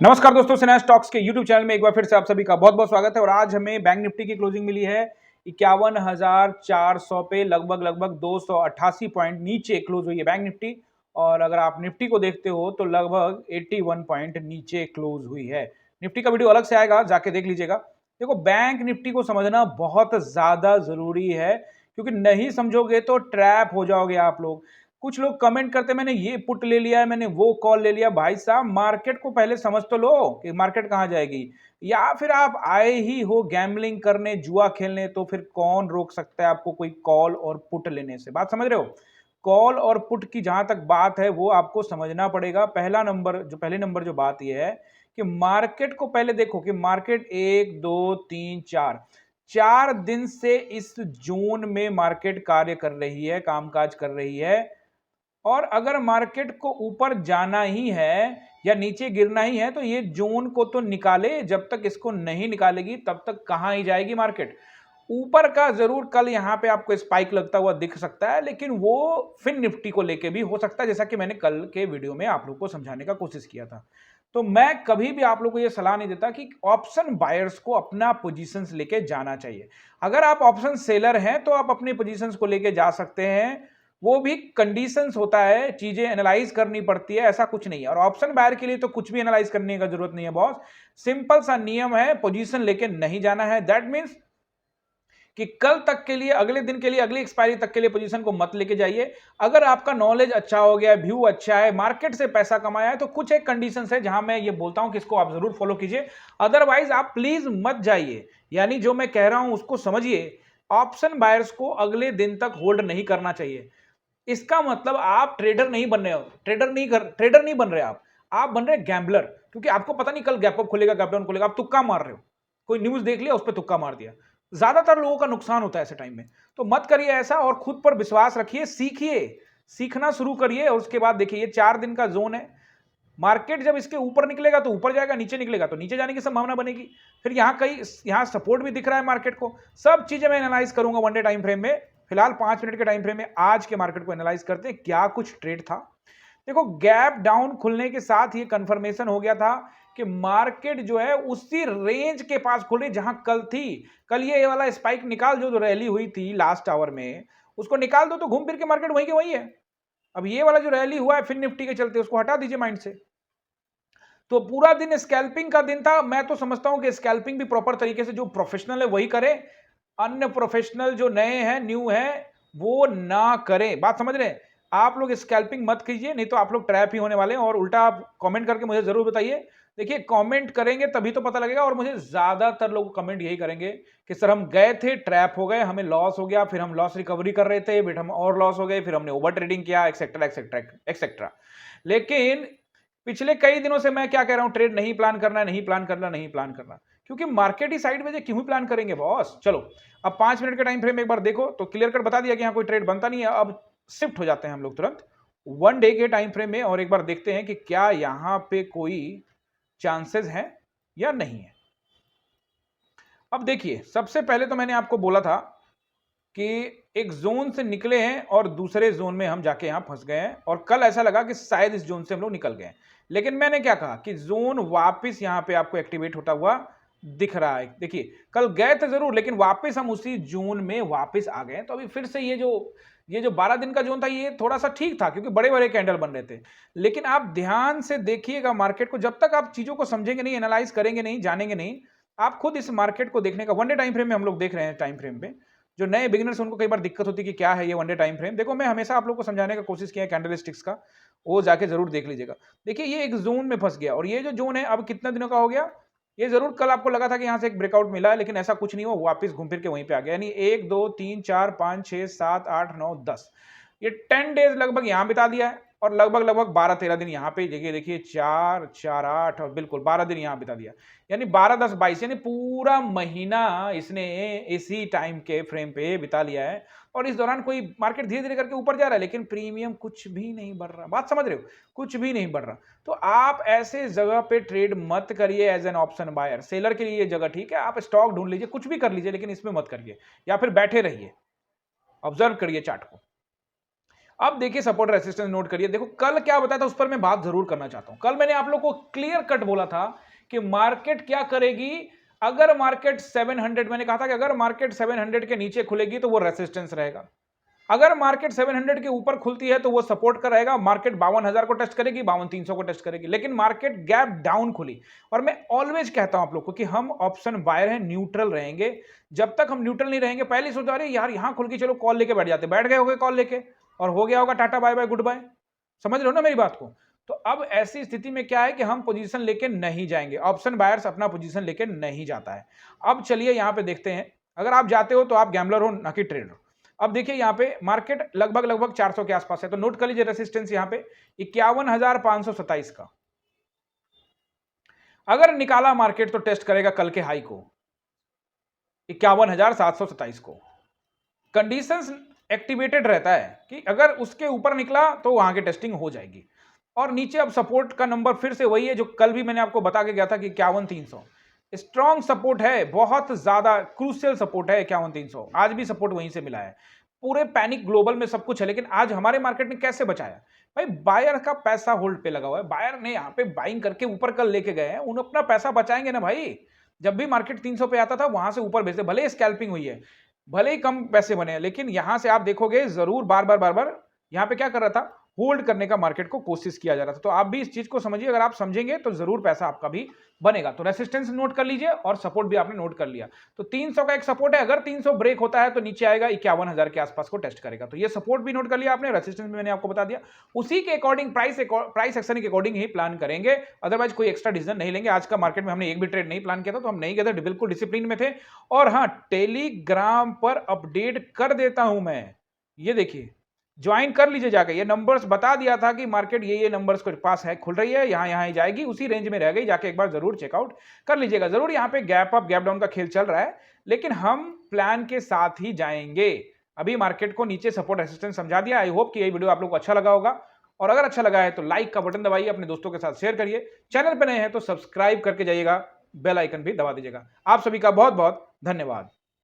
नमस्कार दोस्तों, सिन्हा स्टॉक्स के यूट्यूब चैनल में एक बार फिर से आप सभी का बहुत बहुत स्वागत है। और आज हमें बैंक निफ्टी की क्लोजिंग मिली है 51,400 पे, लगभग 288 पॉइंट नीचे क्लोज हुई है बैंक निफ्टी। और अगर आप निफ्टी को देखते हो तो लगभग 81 पॉइंट नीचे क्लोज हुई है। निफ्टी का वीडियो अलग से आएगा, जाके देख लीजिएगा। देखो, बैंक निफ्टी को समझना बहुत ज्यादा जरूरी है, क्योंकि नहीं समझोगे तो ट्रैप हो जाओगे आप लोग। कुछ लोग कमेंट करते मैंने ये पुट ले लिया है, मैंने वो कॉल ले लिया। भाई साहब, मार्केट को पहले समझ तो लो कि मार्केट कहां जाएगी। या फिर आप आए ही हो गैम्बलिंग करने, जुआ खेलने, तो फिर कौन रोक सकता है आपको कोई कॉल और पुट लेने से। बात समझ रहे हो? कॉल और पुट की जहां तक बात है वो आपको समझना पड़ेगा। पहले नंबर जो बात यह है कि मार्केट को पहले देखो कि मार्केट 1 2 3 4 दिन से इस जोन में मार्केट कार्य कर रही है, कामकाज कर रही है। और अगर मार्केट को ऊपर जाना ही है या नीचे गिरना ही है तो ये जोन को तो निकाले। जब तक इसको नहीं निकालेगी तब तक कहां ही जाएगी मार्केट। ऊपर का जरूर कल यहां पे आपको स्पाइक लगता हुआ दिख सकता है, लेकिन वो फिन निफ्टी को लेके भी हो सकता है, जैसा कि मैंने कल के वीडियो में आप लोग को समझाने का कोशिश किया था। तो मैं कभी भी आप लोग को यह सलाह नहीं देता कि ऑप्शन बायर्स को अपना पोजीशंस लेके जाना चाहिए। अगर आप ऑप्शन सेलर हैं तो आप अपने पोजीशंस को लेके जा सकते हैं। वो भी कंडीशंस होता है, चीजें एनालाइज करनी पड़ती है, ऐसा कुछ नहीं है। और ऑप्शन बायर के लिए तो कुछ भी एनालाइज करने का जरूरत नहीं है बॉस। सिंपल सा नियम है, पोजीशन लेके नहीं जाना है। दैट मीन्स कि कल तक के लिए, अगले दिन के लिए, अगली एक्सपायरी तक के लिए पोजीशन को मत लेके जाइए। अगर आपका नॉलेज अच्छा हो गया, व्यू अच्छा है, मार्केट से पैसा कमाया है, तो कुछ एक कंडीशंस है जहां मैं ये बोलता हूं कि इसको आप जरूर फॉलो कीजिए। अदरवाइज आप प्लीज मत जाइए। यानी जो मैं कह रहा हूं उसको समझिए। ऑप्शन बायर्स को अगले दिन तक होल्ड नहीं करना चाहिए। इसका मतलब आप ट्रेडर नहीं बन रहे हो, ट्रेडर नहीं बन रहे आप बन रहे गैम्बलर। क्योंकि आपको पता नहीं कल गैप अप खुलेगा, गैप डाउन खुलेगा, आप तुक्का मार रहे हो। कोई न्यूज देख लिया, उस पर तुक्का मार दिया। ज्यादातर लोगों का नुकसान होता है ऐसे टाइम में। तो मत करिए ऐसा, और खुद पर विश्वास रखिए, सीखिए, सीखना शुरू करिए। और उसके बाद देखिए, ये 4 दिन का जोन है। मार्केट जब इसके ऊपर निकलेगा तो ऊपर जाएगा, नीचे निकलेगा तो नीचे जाने की संभावना बनेगी। फिर यहाँ सपोर्ट भी दिख रहा है मार्केट को। सब चीजें मैं एनालाइज करूंगा वनडे टाइम फ्रेम में। फिलहाल 5 मिनट के टाइम फ्रेम में आज के मार्केट को एनालाइज करते हैं, क्या कुछ ट्रेड था। देखो, गैप डाउन खुलने के साथ ये कंफर्मेशन हो गया था कि मार्केट जो है उसी रेंज के पास खुल रही जहां कल थी। कल ये वाला स्पाइक निकाल, जो रैली हुई थी लास्ट आवर में, उसको निकाल दो तो घूम फिर के मार्केट वहीं के वहीं है। अब ये वाला जो रैली हुआ है फिन निफ्टी के चलते, उसको हटा दीजिए माइंड से। तो पूरा दिन स्कैल्पिंग का दिन था। मैं तो समझता हूं कि स्कैल्पिंग भी प्रॉपर तरीके से जो प्रोफेशनल है वही करे। अन्य प्रोफेशनल जो नए हैं, न्यू हैं, वो ना करें। बात समझ रहे हैं? आप लोग स्कैल्पिंग मत कीजिए, नहीं तो आप लोग ट्रैप ही होने वाले हैं। और उल्टा आप कमेंट करके मुझे जरूर बताइए। देखिए, कमेंट करेंगे तभी तो पता लगेगा। और मुझे ज्यादातर लोग कमेंट यही करेंगे कि सर हम गए थे, ट्रैप हो गए, हमें लॉस हो गया, फिर हम लॉस रिकवरी कर रहे थे, फिर हम और लॉस हो गए, फिर हमने ओवर ट्रेडिंग किया, एक्सेट्रा एक्सेट्रा एक्सेट्रा। लेकिन पिछले कई दिनों से मैं क्या कह रहा हूं, ट्रेड नहीं प्लान करना, नहीं प्लान करना, नहीं प्लान करना। क्योंकि मार्केट ही साइड में, क्यों ही प्लान करेंगे बॉस। चलो, अब 5 मिनट के टाइम फ्रेम एक बार देखो तो क्लियर कट बता दिया कि यहां कोई ट्रेड बनता नहीं है। अब शिफ्ट हो जाते हैं हम लोग तुरंत वन डे के टाइम फ्रेम में, और एक बार देखते हैं कि क्या यहां पे कोई चांसेस है या नहीं है। अब देखिए, सबसे पहले तो मैंने आपको बोला था कि एक जोन से निकले हैं और दूसरे जोन में हम जाके यहां फंस गए हैं। और कल ऐसा लगा कि शायद इस जोन से हम लोग निकल गए। लेकिन मैंने क्या कहा कि जोन वापस यहां पे आपको एक्टिवेट होता हुआ दिख रहा है। देखिए, कल गए थे जरूर, लेकिन वापस हम उसी जोन में वापस आ गए। तो अभी फिर से ये जो 12 दिन का जोन था, ये थोड़ा सा ठीक था, क्योंकि बड़े बड़े कैंडल बन रहे थे। लेकिन आप ध्यान से देखिएगा मार्केट को। जब तक आप चीजों को समझेंगे नहीं, एनालाइज करेंगे नहीं, जानेंगे नहीं, आप खुद इस मार्केट को देखने का वन डे टाइम फ्रेम में हम लोग देख रहे हैं। टाइम फ्रेम पे जो नए बिगिनर्स, उनको कई बार दिक्कत होती है कि क्या है ये वन डे टाइम फ्रेम। देखो, मैं हमेशा आप लोग को समझाने का कोशिश किया है कैंडल स्टिक्स का, वो जाके जरूर देख लीजिएगा। देखिए, ये एक जोन में फंस गया, और ये जो जोन है अब कितना दिनों का हो गया। ये जरूर कल आपको लगा था कि यहां से एक ब्रेकआउट मिला है, लेकिन ऐसा कुछ नहीं हुआ, वापस घूम फिर के वहीं पे आ गया। यानी 1 2 3 4 5 6 7 8 9 10, ये 10 डेज लगभग यहां बिता दिया है। और लगभग 12 13 दिन यहाँ पे देखिए, 4 4 8 और बिल्कुल 12 दिन यहाँ बिता दिया। यानी 12 10 22, यानी पूरा महीना इसने इसी टाइम के फ्रेम पे बिता लिया है। और इस दौरान कोई मार्केट धीरे धीरे करके ऊपर जा रहा है, लेकिन प्रीमियम कुछ भी नहीं बढ़ रहा। बात समझ रहे हो? कुछ भी नहीं बढ़ रहा। तो आप ऐसे जगह पे ट्रेड मत करिए as an option buyer. Seller के लिए ये जगह ठीक है, आप स्टॉक ढूंढ लीजिए, कुछ भी कर लीजिए, लेकिन इसमें मत करिए। या फिर बैठे रहिए, ऑब्जर्व करिए चार्ट को। अब देखिए सपोर्ट रेसिस्टेंस नोट करिए। देखो कल क्या बताया था उस पर मैं बात जरूर करना चाहता हूं। कल मैंने आप लोग को क्लियर कट बोला था कि मार्केट क्या करेगी। अगर मार्केट 700, मैंने कहा था कि अगर मार्केट 700 के नीचे खुलेगी तो वो रेसिस्टेंस रहेगा, अगर मार्केट 700 के ऊपर खुलती है तो वो सपोर्ट का रहेगा। मार्केट 52,000 को टेस्ट करेगी, 52,300 को टेस्ट करेगी। लेकिन मार्केट गैप डाउन खुली, और मैं ऑलवेज कहता हूं आप लोग को कि हम ऑप्शन बायर हैं, न्यूट्रल रहेंगे। जब तक हम न्यूट्रल नहीं रहेंगे, पहले सोच रहे यार यहां खुल के चलो कॉल लेके बैठ जाते, बैठ गए होगे कॉल लेके और हो गया होगा ta-ta bye bye goodbye. समझ रहे हो ना मेरी बात को। तो अब ऐसी स्थिति में क्या है कि हम पोजीशन लेके नहीं जाएंगे, ऑप्शन बायर्स अपना पोजीशन लेके नहीं जाता है। अब चलिए यहां पे देखते हैं, अगर आप जाते हो तो आप गैम्बलर हो ना कि ट्रेडर। अब देखिए यहां पे मार्केट लगभग 400 के आसपास है, तो नोट कर लीजिए रेसिस्टेंस यहां पे 51,527 का। अगर निकाला मार्केट तो टेस्ट करेगा कल के हाई को 51,727 को। कंडीशंस एक्टिवेटेड रहता है कि अगर उसके ऊपर निकला तो वहां की टेस्टिंग हो जाएगी। और नीचे अब सपोर्ट का नंबर फिर से वही है जो कल भी मैंने आपको बता के गया था कि 51,300 स्ट्रॉन्ग सपोर्ट है, बहुत ज्यादा क्रूशियल सपोर्ट है 51,300। आज भी सपोर्ट वहीं से मिला है। पूरे पैनिक ग्लोबल में सब कुछ है, लेकिन आज हमारे मार्केट ने कैसे बचाया भाई? बायर का पैसा होल्ड पे लगा हुआ है, बायर ने यहाँ पे बाइंग करके ऊपर कल लेके गए हैं, उन अपना पैसा बचाएंगे ना भाई। जब भी मार्केट 300 पे आता था वहां से ऊपर भेजते, भले स्कैल्पिंग हुई है, भले ही कम पैसे बने हैं, लेकिन यहां से आप देखोगे जरूर बार बार यहां पे क्या कर रहा था, होल्ड करने का मार्केट को कोशिश किया जा रहा था। तो आप भी इस चीज को समझिए, अगर आप समझेंगे तो जरूर पैसा आपका भी बनेगा। तो रेसिस्टेंस नोट कर लीजिए और सपोर्ट भी आपने नोट कर लिया। तो 300 का एक सपोर्ट है, अगर 300 ब्रेक होता है तो नीचे आएगा 51,000 के आसपास को टेस्ट करेगा। तो ये सपोर्ट भी नोट कर लिया आपने, रेसिस्टेंस भी मैंने आपको बता दिया। उसी के अकॉर्डिंग प्राइस एक्शन के अकॉर्डिंग ही प्लान करेंगे, अदरवाइज कोई एक्स्ट्रा डिसीजन नहीं लेंगे। आज का मार्केट में हमने एक भी ट्रेड नहीं प्लान किया था, तो हम नहीं गए थे, बिल्कुल डिसिप्लिन में थे। और हाँ, टेलीग्राम पर अपडेट कर देता हूं मैं, ये देखिए ज्वाइन कर लीजिए जाके। ये नंबर्स बता दिया था कि मार्केट ये नंबर्स के पास है, खुल रही है, यहाँ ही जाएगी, उसी रेंज में रह गई, जाके एक बार जरूर चेकआउट कर लीजिएगा। जरूर यहाँ पे गैप अप गैप डाउन का खेल चल रहा है, लेकिन हम प्लान के साथ ही जाएंगे। अभी मार्केट को नीचे सपोर्ट रेसिस्टेंस समझा दिया। आई होप कि ये वीडियो आप लोग को अच्छा लगा होगा, और अगर अच्छा लगा है तो लाइक का बटन दबाइए, अपने दोस्तों के साथ शेयर करिए। चैनल पर नए हैं तो सब्सक्राइब करके जाइएगा, बेल आइकन भी दबा दीजिएगा। आप सभी का बहुत बहुत धन्यवाद।